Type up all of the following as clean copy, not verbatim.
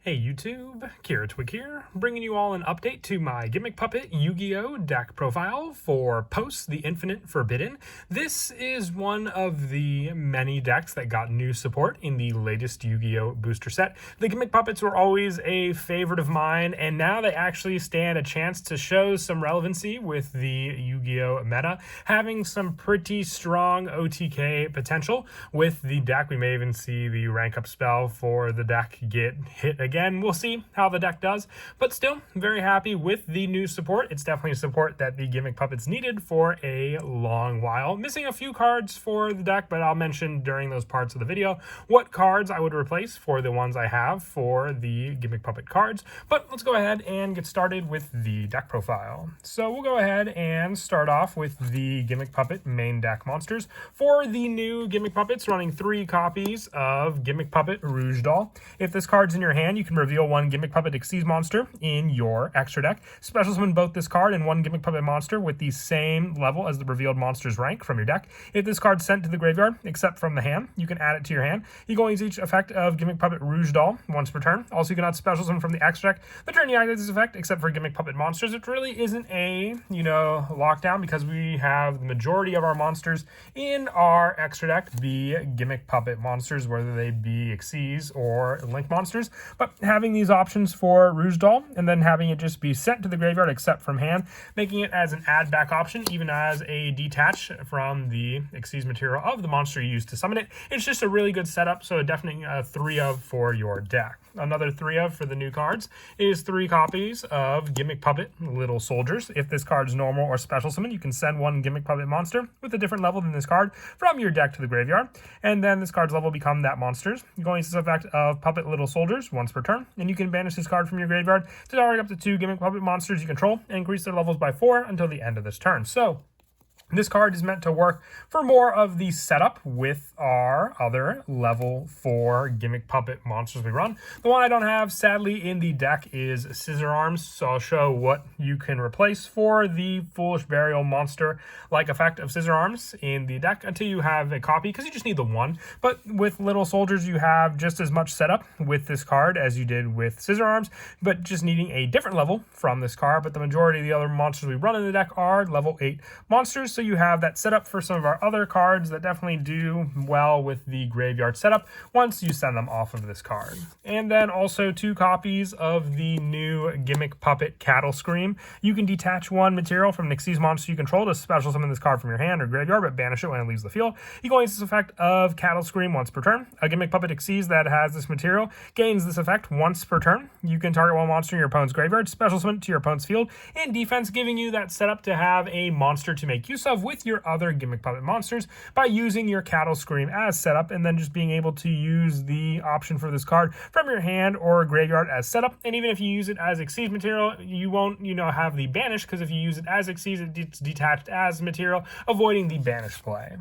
Hey YouTube, Kira Twig here, bringing you all an update to my Gimmick Puppet Yu-Gi-Oh! Deck profile for Post the Infinite Forbidden. This is one of the many decks that got new support in the latest Yu-Gi-Oh! Booster set. The Gimmick Puppets were always a favorite of mine, and now they actually stand a chance to show some relevancy with the Yu-Gi-Oh! Meta, having some pretty strong OTK potential with the deck. We may even see the rank up spell for the deck get hit again. We'll see how the deck does, but still very happy with the new support. It's definitely support that the Gimmick Puppets needed for a long while. Missing a few cards for the deck, but I'll mention during those parts of the video what cards I would replace for the ones I have for the Gimmick Puppet cards. But let's go ahead and get started with the deck profile. So we'll go ahead and start off with the Gimmick Puppet main deck monsters. For the new Gimmick Puppets, running 3 copies of Gimmick Puppet Rouge Doll. If this card's in your hand, you can reveal one Gimmick Puppet Xyz monster in your extra deck. Special summon both this card and one Gimmick Puppet monster with the same level as the revealed monster's rank from your deck. If this card's sent to the graveyard, except from the hand, you can add it to your hand. You can only use each effect of Gimmick Puppet Rouge Doll once per turn. Also, you cannot special summon from the extra deck the turn you activate this effect, except for Gimmick Puppet monsters. It really isn't a, lockdown, because we have the majority of our monsters in our extra deck be Gimmick Puppet monsters, whether they be Xyz or Link monsters. But having these options for Rouge Doll and then having it just be sent to the graveyard except from hand, making it as an add back option, even as a detach from the Xyz material of the monster you use to summon it. It's just a really good setup, so definitely a 3 of for your deck. Another 3 of for the new cards is 3 copies of Gimmick Puppet Little Soldiers. If this card's normal or special summon, you can send one Gimmick Puppet monster with a different level than this card from your deck to the graveyard, and then this card's level will become that monster's. Going to the effect of Puppet Little Soldiers once per turn, and you can banish this card from your graveyard to target up to 2 Gimmick Puppet monsters you control and increase their levels by 4 until the end of this turn. So this card is meant to work for more of the setup with our other level 4 Gimmick Puppet monsters we run. The one I don't have, sadly, in the deck is Scissor Arms, so I'll show what you can replace for the Foolish Burial monster-like effect of Scissor Arms in the deck until you have a copy, because you just need the one. But with Little Soldiers, you have just as much setup with this card as you did with Scissor Arms, but just needing a different level from this card. But the majority of the other monsters we run in the deck are level 8 monsters, so you have that setup for some of our other cards that definitely do well with the graveyard setup once you send them off of this card. And then also 2 copies of the new Gimmick Puppet Cattle Scream. You can detach one material from an Xyz monster you control to special summon this card from your hand or graveyard, but banish it when it leaves the field. You can use this effect of Cattle Scream once per turn. A Gimmick Puppet Xyz that has this material gains this effect once per turn. You can target one monster in your opponent's graveyard, special summon it to your opponent's field, and defense, giving you that setup to have a monster to make use of with your other Gimmick Puppet monsters by using your Cattle Scream as setup, and then just being able to use the option for this card from your hand or graveyard as setup. And even if you use it as Xyz material, you won't, have the banish, because if you use it as Xyz, it's detached as material, avoiding the banish play.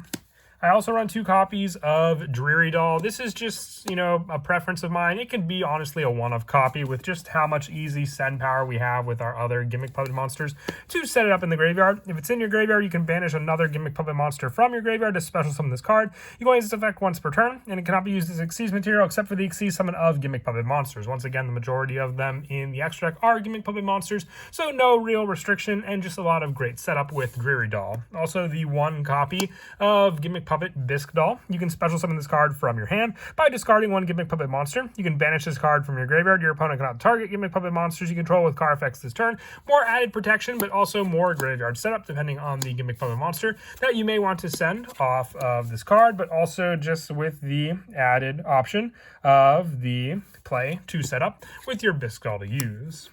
I also run 2 copies of Dreary Doll. This is just, a preference of mine. It can be, honestly, a one-of copy with just how much easy send power we have with our other Gimmick Puppet monsters to set it up in the graveyard. If it's in your graveyard, you can banish another Gimmick Puppet monster from your graveyard to special summon this card. You can only use this effect once per turn, and it cannot be used as Xyz material except for the Xyz summon of Gimmick Puppet monsters. Once again, the majority of them in the extra deck are Gimmick Puppet monsters, so no real restriction and just a lot of great setup with Dreary Doll. Also, the 1 copy of Gimmick Puppet Bisque Doll. You can special summon this card from your hand by discarding one Gimmick Puppet monster. You can banish this card from your graveyard. Your opponent cannot target Gimmick Puppet monsters you control with card effects this turn. More added protection, but also more graveyard setup depending on the Gimmick Puppet monster that you may want to send off of this card, but also just with the added option of the play to set up with your Bisque Doll to use.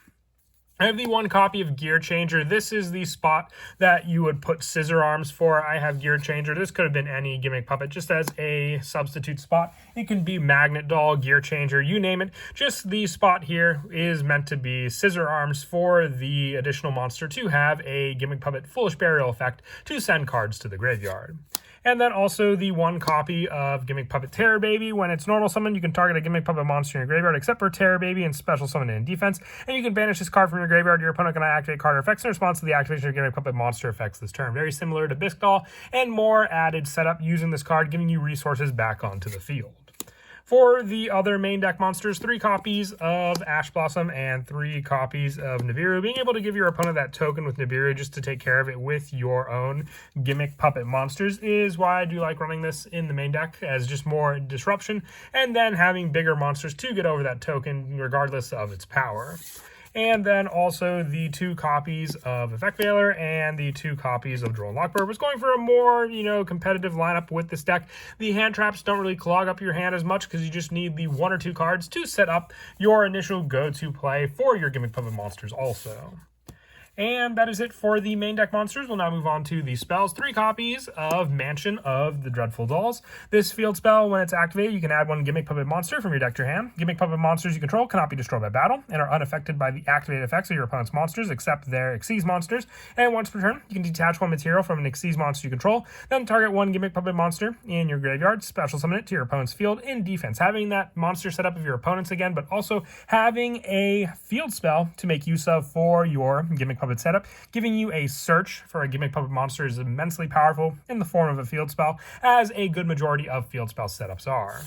I have the 1 copy of Gear Changer. This is the spot that you would put Scissor Arms for. I have Gear Changer. This could have been any Gimmick Puppet, just as a substitute spot. It can be Magnet Doll, Gear Changer, you name it. Just the spot here is meant to be Scissor Arms for the additional monster to have a Gimmick Puppet Foolish Burial effect to send cards to the graveyard. And then also the 1 copy of Gimmick Puppet Terror Baby. When it's normal summon, you can target a Gimmick Puppet monster in your graveyard except for Terror Baby and special summon it in defense. And you can banish this card from your graveyard. Your opponent cannot activate card or effects in response to the activation of Gimmick Puppet monster effects this turn. Very similar to Bisque Doll, and more added setup using this card, giving you resources back onto the field. For the other main deck monsters, 3 copies of Ash Blossom and 3 copies of Nibiru. Being able to give your opponent that token with Nibiru just to take care of it with your own Gimmick Puppet monsters is why I do like running this in the main deck, as just more disruption, and then having bigger monsters to get over that token regardless of its power. And then also the 2 copies of Effect Veiler and the 2 copies of Droll and Lockbird. Was going for a more, competitive lineup with this deck. The hand traps don't really clog up your hand as much because you just need the 1 or 2 cards to set up your initial go-to play for your Gimmick Puppet monsters also. And that is it for the main deck monsters. We'll now move on to the spells. 3 copies of Mansion of the Dreadful Dolls. This field spell, when it's activated, you can add 1 Gimmick Puppet monster from your deck to your hand. Gimmick Puppet monsters you control cannot be destroyed by battle and are unaffected by the activated effects of your opponent's monsters except their Xyz monsters. And once per turn, you can detach 1 material from an Xyz monster you control, then target 1 Gimmick Puppet monster in your graveyard, special summon it to your opponent's field in defense. Having that monster set up of your opponent's again, but also having a field spell to make use of for your Gimmick Puppet setup. Giving you a search for a Gimmick Puppet monster is immensely powerful in the form of a field spell, as a good majority of field spell setups are.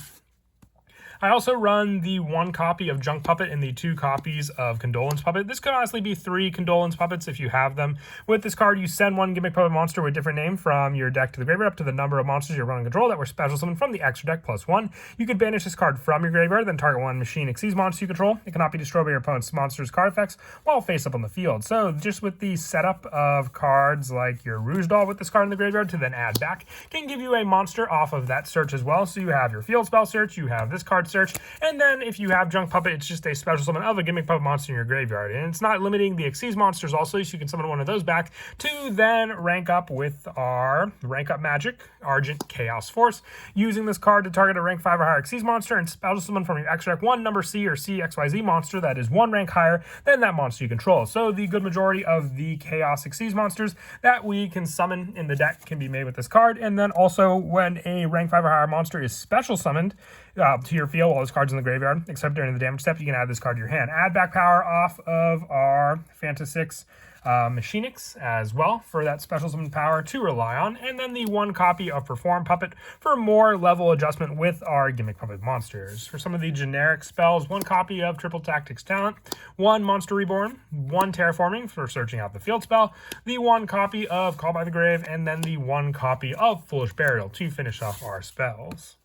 I also run the 1 copy of Junk Puppet and the 2 copies of Condolence Puppet. This could honestly be 3 Condolence Puppets if you have them. With this card, you send 1 Gimmick Puppet monster with a different name from your deck to the graveyard up to the number of monsters you're running control that were special summoned from the extra deck +1. You could banish this card from your graveyard, then target 1 Machine Xyz monster you control. It cannot be destroyed by your opponent's monster's card effects while face up on the field. So just with the setup of cards like your Rouge Doll with this card in the graveyard to then add back, can give you a monster off of that search as well. So you have your field spell search, you have this card search, and then if you have Junk Puppet, it's just a special summon of a Gimmick Puppet monster in your graveyard. And it's not limiting the Xyz monsters also, so you can summon 1 of those back to then rank up with our Rank Up Magic, Argent Chaos Force. Using this card to target a rank 5 or higher Xyz monster and special summon from your extra deck 1 number C or CXYZ monster that is 1 rank higher than that monster you control. So the good majority of the Chaos Xyz monsters that we can summon in the deck can be made with this card. And then also when a rank 5 or higher monster is special summoned to your field while this card's in the graveyard, except during the damage step, you can add this card to your hand. Add back power off of our Fanta 6 Machinix as well for that special summon power to rely on, and then the 1 copy of Perform Puppet for more level adjustment with our Gimmick Puppet monsters. For some of the generic spells, 1 copy of Triple Tactics Talent, 1 Monster Reborn, 1 Terraforming for searching out the field spell, the 1 copy of Call by the Grave, and then the 1 copy of Foolish Burial to finish off our spells.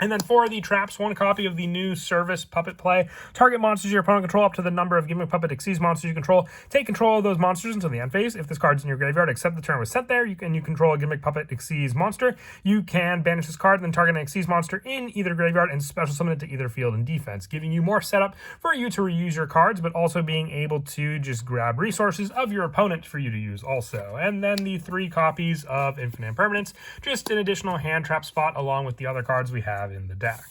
And then for the traps, 1 copy of the new Service Puppet play. Target monsters your opponent control up to the number of Gimmick Puppet Xyz monsters you control. Take control of those monsters until the end phase. If this card's in your graveyard, except the turn was set there, you control a Gimmick Puppet Xyz monster, you can banish this card, then target an Xyz monster in either graveyard and special summon it to either field in defense, giving you more setup for you to reuse your cards, but also being able to just grab resources of your opponent for you to use also. And then the 3 copies of Infinite Impermanence, just an additional hand trap spot along with the other cards we have in the deck.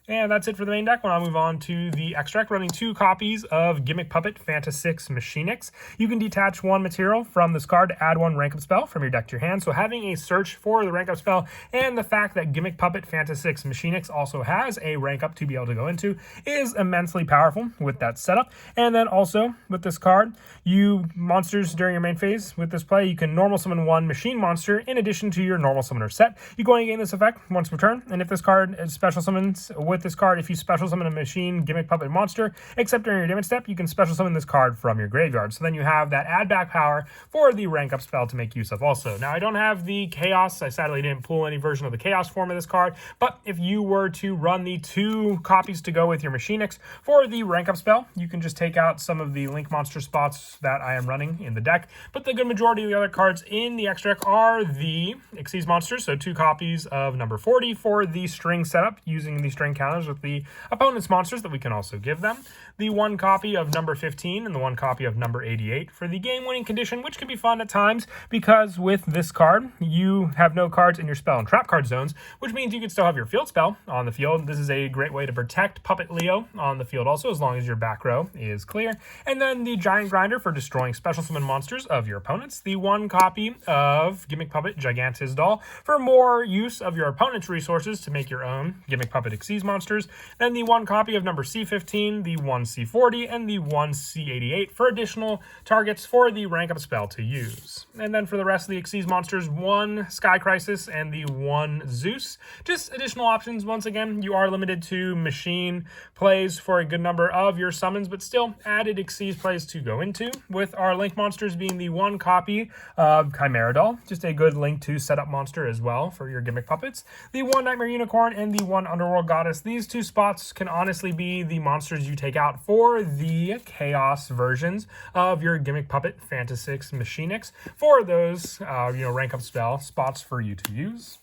And that's it for the main deck. When I move on to the extra deck, running 2 copies of Gimmick Puppet Fanta 6 Machinix. You can detach 1 material from this card to add 1 rank up spell from your deck to your hand. So having a search for the rank up spell and the fact that Gimmick Puppet Fanta 6 Machinix also has a rank up to be able to go into is immensely powerful with that setup. And then also with this card, you monsters during your main phase with this play, you can normal summon 1 machine monster in addition to your normal summoner set. You go and gain this effect once per turn, and if this card is special summons with this card, if you special summon a machine Gimmick Puppet monster, except during your damage step, you can special summon this card from your graveyard. So then you have that add back power for the rank up spell to make use of also. Now I don't have the Chaos, I sadly didn't pull any version of the Chaos form of this card, but if you were to run the 2 copies to go with your Machinix for the rank up spell, you can just take out some of the Link monster spots that I am running in the deck, but the good majority of the other cards in the extra deck are the Xyz monsters, so 2 copies of number 40 for the string setup using the string counters with the opponent's monsters that we can also give them, the 1 copy of number 15 and the 1 copy of number 88 for the game-winning condition, which can be fun at times because with this card, you have no cards in your spell and trap card zones, which means you can still have your field spell on the field. This is a great way to protect Puppet Leo on the field also, as long as your back row is clear. And then the Giant Grinder for destroying special summon monsters of your opponents, the 1 copy of Gimmick Puppet Gigantis Doll for more use of your opponent's resources to make your own Gimmick Puppet Xyz monsters, then the 1 copy of number C15, the 1 C40, and the 1 C88 for additional targets for the rank up spell to use. And then for the rest of the Xyz monsters, 1 Sky Crisis and the 1 Zeus. Just additional options. Once again, you are limited to machine plays for a good number of your summons, but still added Xyz plays to go into, with our Link monsters being the 1 copy of Chimera Doll, just a good Link to setup monster as well for your Gimmick puppets, the 1 Nightmare Unicorn, and the 1 Underworld Goddess. These 2 spots can honestly be the monsters you take out for the Chaos versions of your Gimmick puppet Fantasix Machinix for those rank up spell spots for you to use.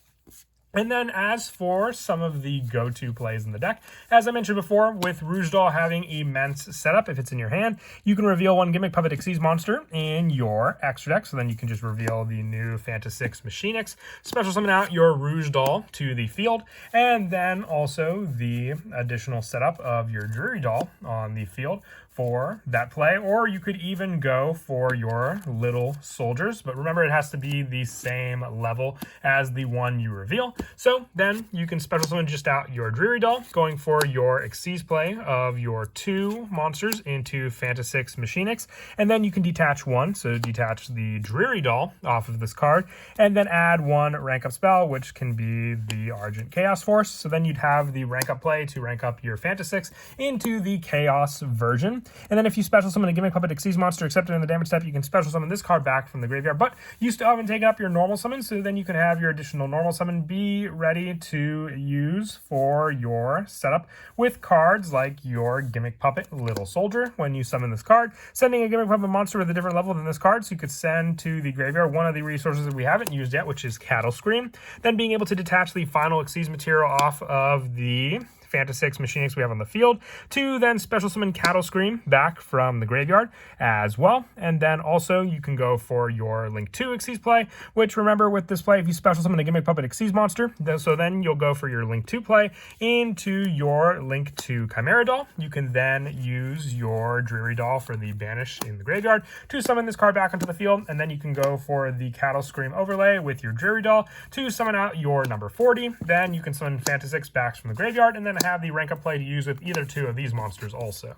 And then as for some of the go-to plays in the deck, as I mentioned before, with Rouge Doll having immense setup, if it's in your hand, you can reveal 1 Gimmick Puppet Xyz monster in your extra deck, so then you can just reveal the new Fantasix Machinix, special summon out your Rouge Doll to the field, and then also the additional setup of your Dreary Doll on the field for that play, or you could even go for your little soldiers, but remember it has to be the same level as the one you reveal. So then you can special summon just out your Dreary Doll, going for your Xyz play of your 2 monsters into Fantasix Machinix, and then you can detach 1, so detach the Dreary Doll off of this card, and then add 1 rank up spell, which can be the Argent Chaos Force. So then you'd have the rank up play to rank up your Fantasix into the Chaos version. And then if you special summon a Gimmick Puppet Xyz monster accepted in the damage step, you can special summon this card back from the graveyard, but you still haven't taken up your normal summon, so then you can have your additional normal summon be ready to use for your setup with cards like your Gimmick Puppet Little Soldier. When you summon this card, sending a Gimmick Puppet monster with a different level than this card, so you could send to the graveyard one of the resources that we haven't used yet, which is Cattle Scream. Then being able to detach the final Xyz material off of the Fantasix Machinix we have on the field to then special summon Cattle Scream back from the graveyard as well. And then also you can go for your Link 2 Xyz play, which remember with this play, if you special summon a Gimmick Puppet Xyz monster, so then you'll go for your Link 2 play into your Link 2 Chimera Doll. You can then use your Dreary Doll for the banish in the graveyard to summon this card back onto the field, and then you can go for the Cattle Scream overlay with your Dreary Doll to summon out your number 40. Then you can summon Fantasix back from the graveyard, and then have the rank up play to use with either 2 of these monsters also.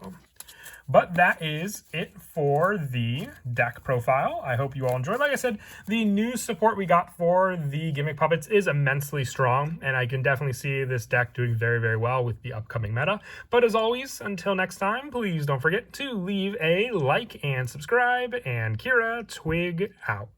But that is it for the deck profile. I hope you all enjoyed. Like I said, the new support we got for the Gimmick Puppets is immensely strong, and I can definitely see this deck doing very, very well with the upcoming meta. But as always, until next time, please don't forget to leave a like and subscribe, and Kira Twig out.